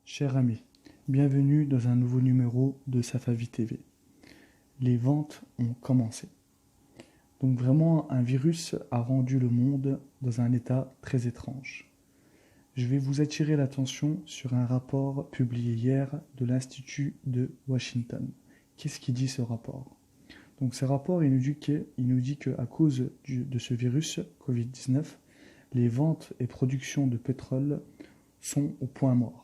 Cher ami, bienvenue dans un nouveau numéro de Safavi TV. Les ventes ont commencé. Donc vraiment, un virus a rendu le monde dans un état très étrange. Je vais vous attirer l'attention sur un rapport publié hier de l'Institut de Washington. Qu'est-ce qu'il dit ce rapport? Donc ce rapport, il nous dit qu'à cause de ce virus Covid-19, les ventes et productions de pétrole sont au point mort.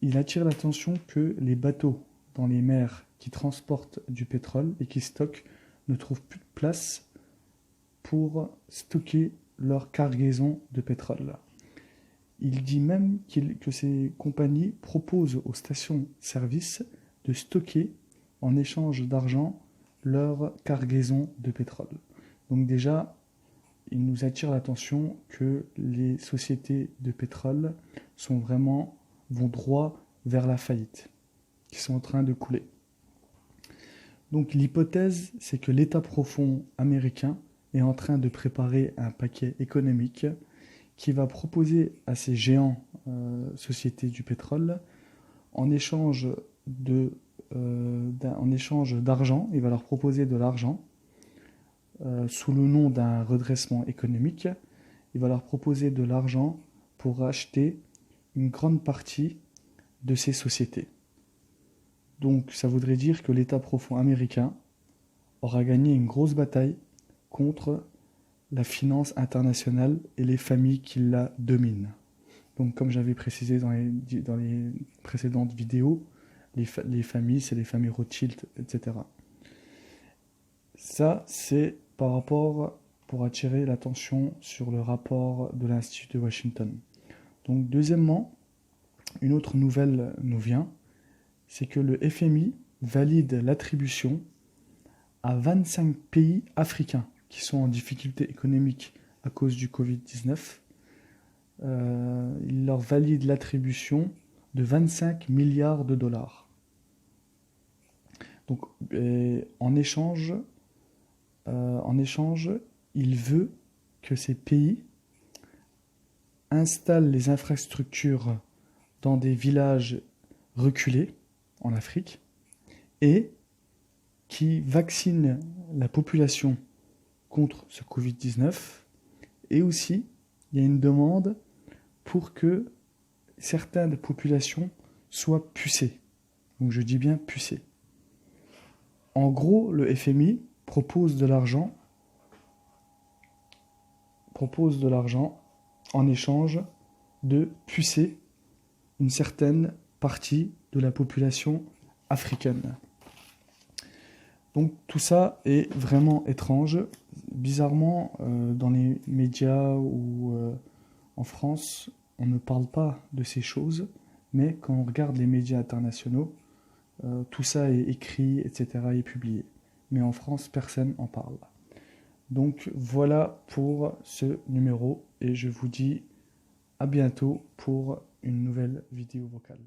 Il attire l'attention que les bateaux dans les mers qui transportent du pétrole et qui stockent ne trouvent plus de place pour stocker leur cargaison de pétrole. Il dit même que ces compagnies proposent aux stations-service de stocker en échange d'argent leur cargaison de pétrole. Donc déjà, il nous attire l'attention que les sociétés de pétrole vont droit vers la faillite, qui sont en train de couler. Donc l'hypothèse, c'est que l'État profond américain est en train de préparer un paquet économique qui va proposer à ces géants sociétés du pétrole, en échange d'argent, il va leur proposer de l'argent sous le nom d'un redressement économique. Il va leur proposer de l'argent pour acheter une grande partie de ces sociétés. Donc ça voudrait dire que l'État profond américain aura gagné une grosse bataille contre la finance internationale et les familles qui la dominent. Donc comme j'avais précisé dans les précédentes vidéos, les familles, c'est les familles Rothschild, etc. Ça, c'est pour attirer l'attention sur le rapport de l'Institut de Washington. Donc deuxièmement, une autre nouvelle nous vient, c'est que le FMI valide l'attribution à 25 pays africains qui sont en difficulté économique à cause du Covid-19. Il leur valide l'attribution de 25 milliards de dollars. Donc en échange, il veut que ces pays installent les infrastructures dans des villages reculés en Afrique et qui vaccinent la population contre ce Covid-19. Et aussi, il y a une demande pour que certaines populations soient pucées. Donc je dis bien pucées. En gros, le FMI propose de l'argent en échange de pucer une certaine partie de la population africaine. Donc tout ça est vraiment étrange. Bizarrement, dans les médias ou en France, on ne parle pas de ces choses, mais quand on regarde les médias internationaux, tout ça est écrit, etc., et publié. Mais en France, personne n'en parle. Donc voilà pour ce numéro, et je vous dis à bientôt pour une nouvelle vidéo vocale.